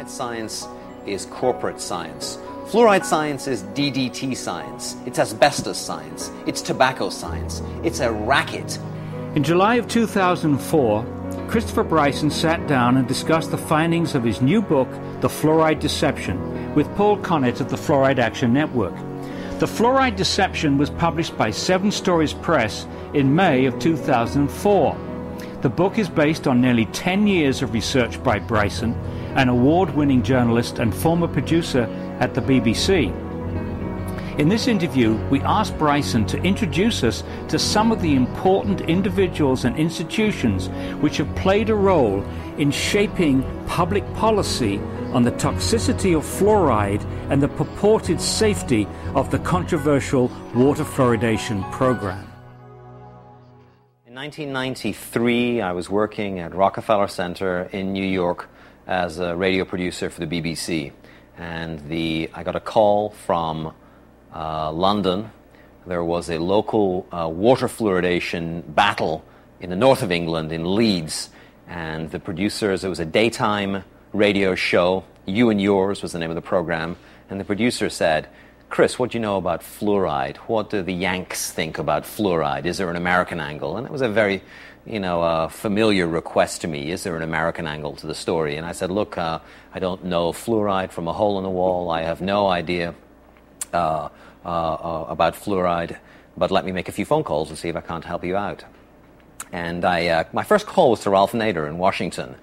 Fluoride science is corporate science. Fluoride science is DDT science. It's asbestos science. It's tobacco science. It's a racket. In July of 2004, Christopher Bryson sat down and discussed the findings of his new book, The Fluoride Deception, with Paul Connett of the Fluoride Action Network. The Fluoride Deception was published by Seven Stories Press in May of 2004. The book is based on nearly 10 years of research by Bryson, an award-winning journalist and former producer at the BBC. In this interview, we asked Bryson to introduce us to some of the important individuals and institutions which have played a role in shaping public policy on the toxicity of fluoride and the purported safety of the controversial water fluoridation program. In 1993, I was working at Rockefeller Center in New York as a radio producer for the BBC. And I got a call from London. There was a local water fluoridation battle in the north of England, in Leeds. And the producers, it was a daytime radio show. You and Yours was the name of the program. And the producer said, "Chris, what do you know about fluoride? What do the Yanks think about fluoride? Is there an American angle?" And it was a very, familiar request to me. Is there an American angle to the story? And I said, "Look, I don't know fluoride from a hole in the wall. I have no idea about fluoride, but let me make a few phone calls and see if I can't help you out." And my first call was to Ralph Nader in Washington.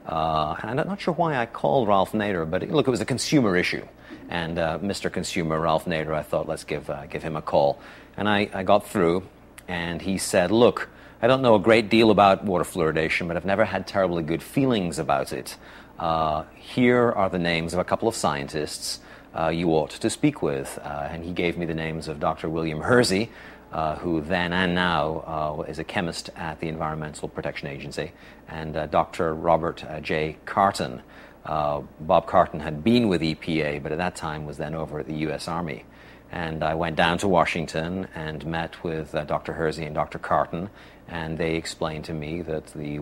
And I'm not sure why I called Ralph Nader, but look, it was a consumer issue. And Mr. Consumer, Ralph Nader, I thought, let's give him a call. And I got through, and he said, "Look, I don't know a great deal about water fluoridation, but I've never had terribly good feelings about it. Here are the names of a couple of scientists you ought to speak with." And he gave me the names of Dr. William Hersey, who then and now is a chemist at the Environmental Protection Agency, and Dr. Robert J. Carton. Bob Carton had been with EPA, but at that time was then over at the U.S. Army. And I went down to Washington and met with Dr. Hersey and Dr. Carton, and they explained to me that the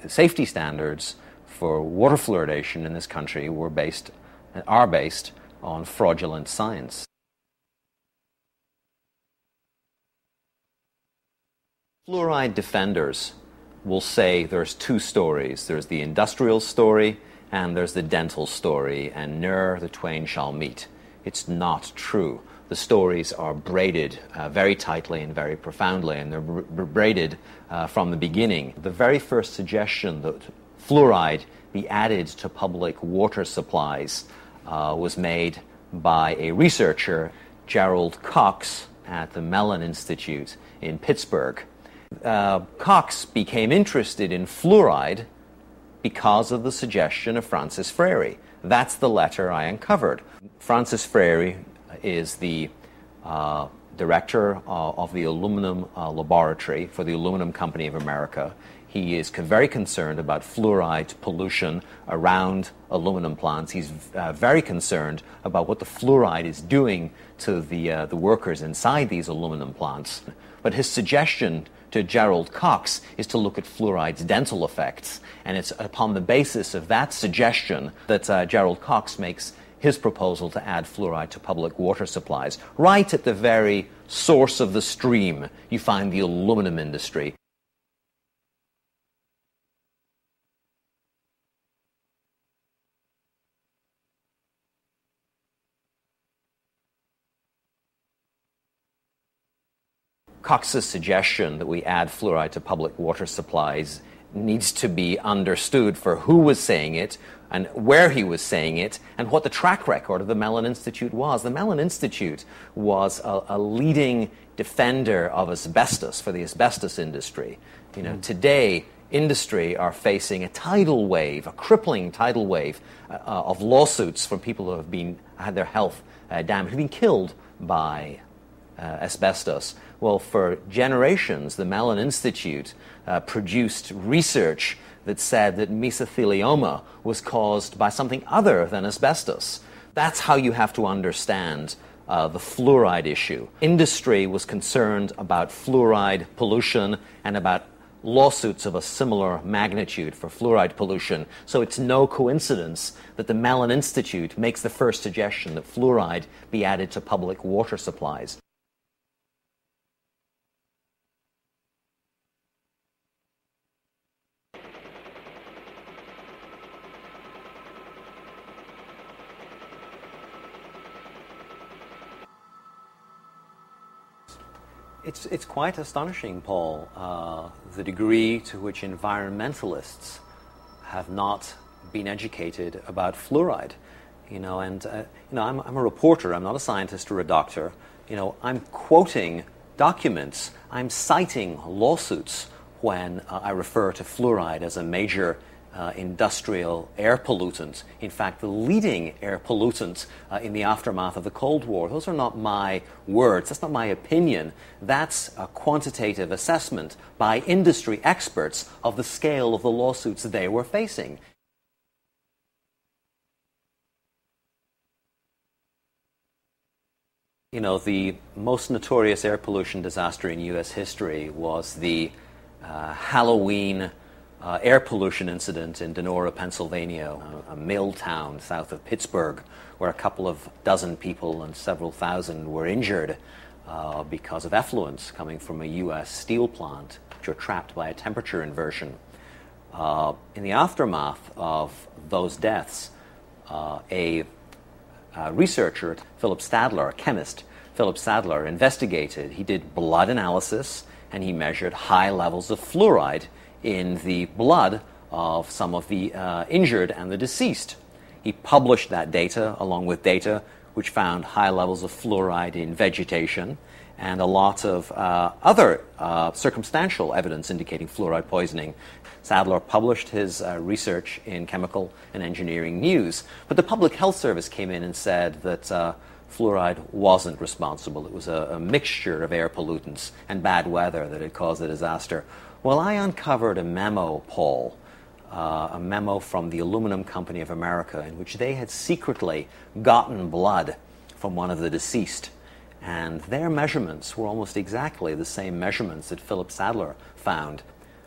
safety standards for water fluoridation in this country are based on fraudulent science. Fluoride defenders will say there's two stories. There's the industrial story and there's the dental story, and ne'er the twain shall meet. It's not true. The stories are braided very tightly and very profoundly, and they're braided from the beginning. The very first suggestion that fluoride be added to public water supplies was made by a researcher, Gerald Cox, at the Mellon Institute in Pittsburgh. Cox became interested in fluoride because of the suggestion of Francis Frary. That's the letter I uncovered. Francis Frary is the director of the aluminum laboratory for the Aluminum Company of America. He is very concerned about fluoride pollution around aluminum plants. He's very concerned about what the fluoride is doing to the workers inside these aluminum plants. But his suggestion to Gerald Cox is to look at fluoride's dental effects. And it's upon the basis of that suggestion that Gerald Cox makes his proposal to add fluoride to public water supplies. Right at the very source of the stream, you find the aluminum industry. Cox's suggestion that we add fluoride to public water supplies needs to be understood for who was saying it and where he was saying it and what the track record of the Mellon Institute was. The Mellon Institute was a leading defender of asbestos for the asbestos industry. Today, industry are facing a tidal wave, a crippling tidal wave of lawsuits from people who have had their health damaged, who've been killed by asbestos. Well, for generations, the Mellon Institute produced research that said that mesothelioma was caused by something other than asbestos. That's how you have to understand the fluoride issue. Industry was concerned about fluoride pollution and about lawsuits of a similar magnitude for fluoride pollution. So it's no coincidence that the Mellon Institute makes the first suggestion that fluoride be added to public water supplies. It's quite astonishing, Paul, the degree to which environmentalists have not been educated about fluoride. I'm a reporter. I'm not a scientist or a doctor. I'm quoting documents. I'm citing lawsuits when I refer to fluoride as a major industrial air pollutant. In fact, the leading air pollutant in the aftermath of the Cold War. Those are not my words. That's not my opinion. That's a quantitative assessment by industry experts of the scale of the lawsuits they were facing. The most notorious air pollution disaster in U.S. history was the Halloween air pollution incident in Donora, Pennsylvania, a mill town south of Pittsburgh, where a couple of dozen people and several thousand were injured because of effluents coming from a U.S. steel plant, which were trapped by a temperature inversion. In the aftermath of those deaths, a researcher, Philip Stadler, a chemist, Philip Stadler, investigated. He did blood analysis and he measured high levels of fluoride in the blood of some of the injured and the deceased. He published that data along with data which found high levels of fluoride in vegetation and a lot of other circumstantial evidence indicating fluoride poisoning. Sadler published his research in Chemical and Engineering News, but the Public Health Service came in and said that fluoride wasn't responsible. It was a mixture of air pollutants and bad weather that had caused the disaster. Well, I uncovered a memo, Paul, a memo from the Aluminum Company of America in which they had secretly gotten blood from one of the deceased. And their measurements were almost exactly the same measurements that Philip Sadler found.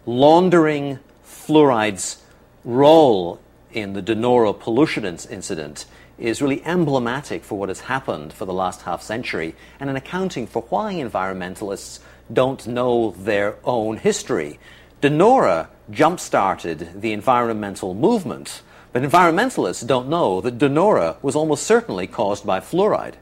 Laundering fluoride's role in the Donora pollution incident is really emblematic for what has happened for the last half century and an accounting for why environmentalists don't know their own history. Donora jump-started the environmental movement, but environmentalists don't know that Donora was almost certainly caused by fluoride.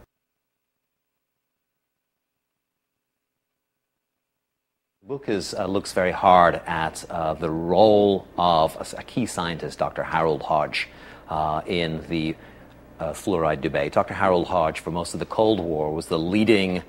The book looks very hard at the role of a key scientist, Dr. Harold Hodge, in the fluoride debate. Dr. Harold Hodge, for most of the Cold War, was the leading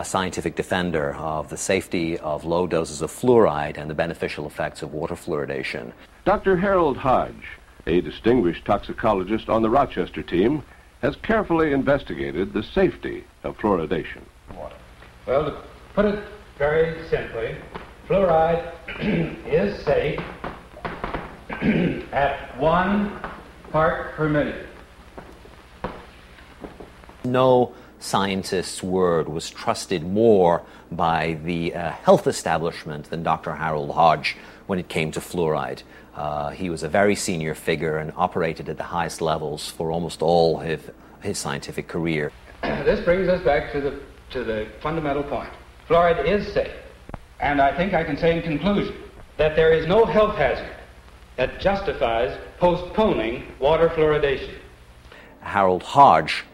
scientific defender of the safety of low doses of fluoride and the beneficial effects of water fluoridation. Dr. Harold Hodge, a distinguished toxicologist on the Rochester team, has carefully investigated the safety of fluoridation. Well, to put it very simply, fluoride is safe at 1 part per million. No scientist's word was trusted more by the health establishment than Dr. Harold Hodge when it came to fluoride. He was a very senior figure and operated at the highest levels for almost all his scientific career. This brings us back to the fundamental point. Fluoride is safe, and I think I can say in conclusion that there is no health hazard that justifies postponing water fluoridation. Harold Hodge,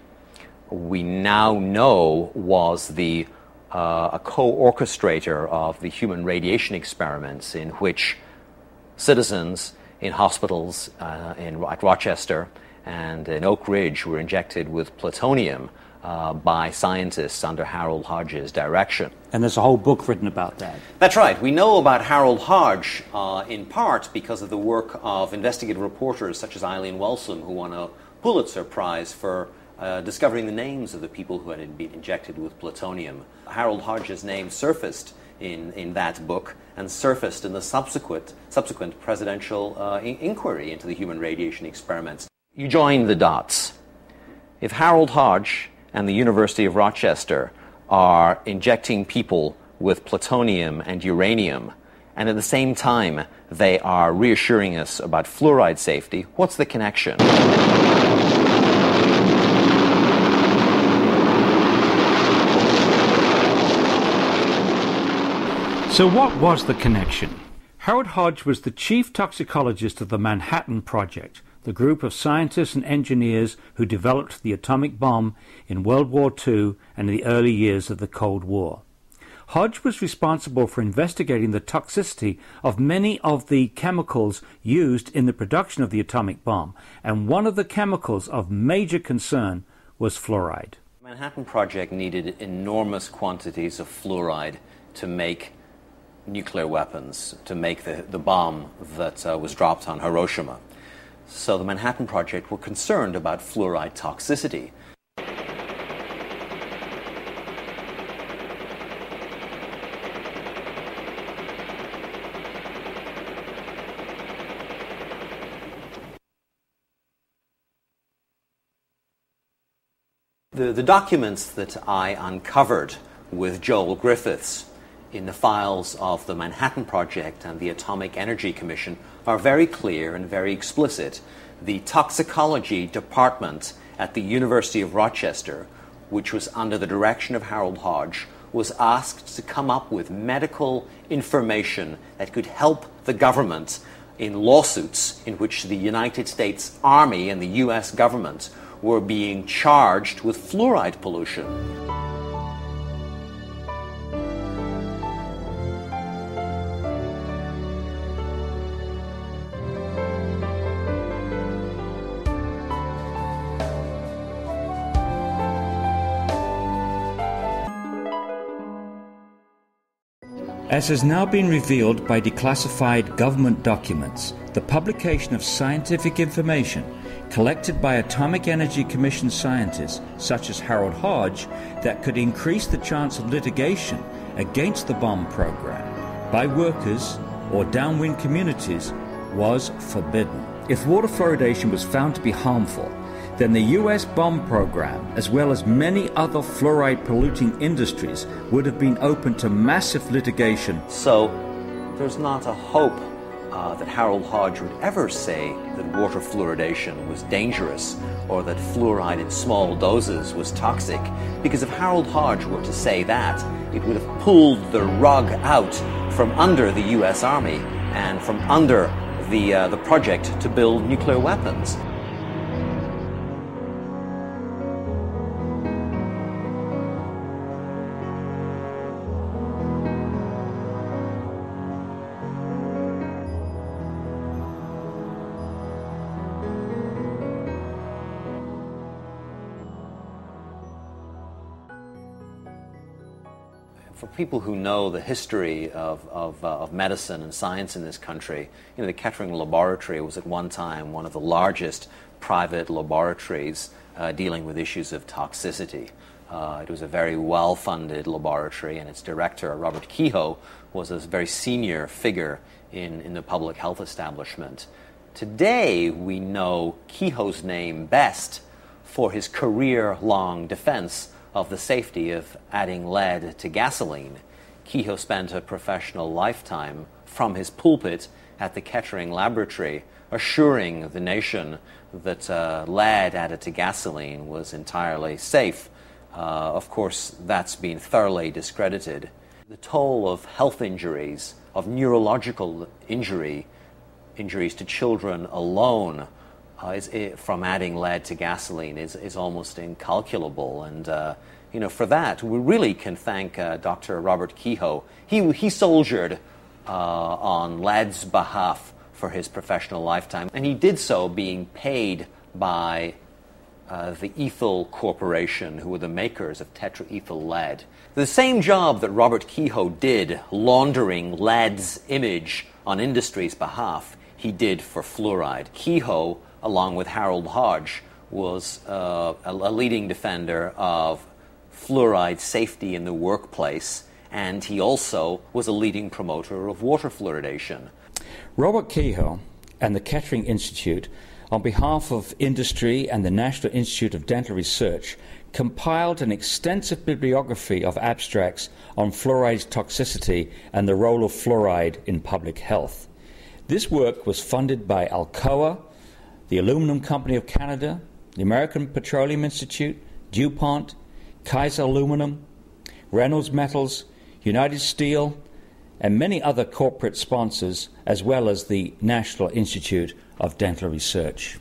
we now know, was a co-orchestrator of the human radiation experiments in which citizens in hospitals at Rochester and in Oak Ridge were injected with plutonium by scientists under Harold Hodge's direction. And there's a whole book written about that. That's right. We know about Harold Hodge in part because of the work of investigative reporters such as Eileen Welsom, who won a Pulitzer Prize for discovering the names of the people who had been injected with plutonium. Harold Hodge's name surfaced in that book and surfaced in the subsequent presidential inquiry into the human radiation experiments. You join the dots. If Harold Hodge and the University of Rochester are injecting people with plutonium and uranium, and at the same time they are reassuring us about fluoride safety. What's the connection? So what was the connection? Harold Hodge was the chief toxicologist of the Manhattan Project, the group of scientists and engineers who developed the atomic bomb in World War II and in the early years of the Cold War. Hodge was responsible for investigating the toxicity of many of the chemicals used in the production of the atomic bomb, and one of the chemicals of major concern was fluoride. The Manhattan Project needed enormous quantities of fluoride to make nuclear weapons, to make the bomb that was dropped on Hiroshima. So the Manhattan Project were concerned about fluoride toxicity. The documents that I uncovered with Joel Griffiths in the files of the Manhattan Project and the Atomic Energy Commission are very clear and very explicit. The toxicology department at the University of Rochester, which was under the direction of Harold Hodge, was asked to come up with medical information that could help the government in lawsuits in which the United States Army and the US government were being charged with fluoride pollution. As has now been revealed by declassified government documents, the publication of scientific information collected by Atomic Energy Commission scientists such as Harold Hodge that could increase the chance of litigation against the bomb program by workers or downwind communities was forbidden. If water fluoridation was found to be harmful, then the US bomb program, as well as many other fluoride polluting industries, would have been open to massive litigation. So there's not a hope that Harold Hodge would ever say that water fluoridation was dangerous or that fluoride in small doses was toxic, because if Harold Hodge were to say that, it would have pulled the rug out from under the US Army and from under the project to build nuclear weapons. For people who know the history of medicine and science in this country, the Kettering Laboratory was at one time one of the largest private laboratories dealing with issues of toxicity. It was a very well-funded laboratory, and its director, Robert Kehoe, was a very senior figure in the public health establishment. Today, we know Kehoe's name best for his career-long defense of the safety of adding lead to gasoline. Kehoe spent a professional lifetime from his pulpit at the Kettering Laboratory assuring the nation that lead added to gasoline was entirely safe. Of course, that's been thoroughly discredited. The toll of health injuries, of neurological injuries to children alone from adding lead to gasoline is almost incalculable, and for that we really can thank Dr. Robert Kehoe. He soldiered on lead's behalf for his professional lifetime, and he did so being paid by the Ethyl Corporation, who were the makers of tetraethyl lead. The same job that Robert Kehoe did laundering lead's image on industry's behalf, he did for fluoride. Kehoe, along with Harold Hodge, was a leading defender of fluoride safety in the workplace, and he also was a leading promoter of water fluoridation. Robert Kehoe and the Kettering Institute, on behalf of industry and the National Institute of Dental Research, compiled an extensive bibliography of abstracts on fluoride's toxicity and the role of fluoride in public health. This work was funded by Alcoa, the Aluminum Company of Canada, the American Petroleum Institute, DuPont, Kaiser Aluminum, Reynolds Metals, United Steel, and many other corporate sponsors, as well as the National Institute of Dental Research.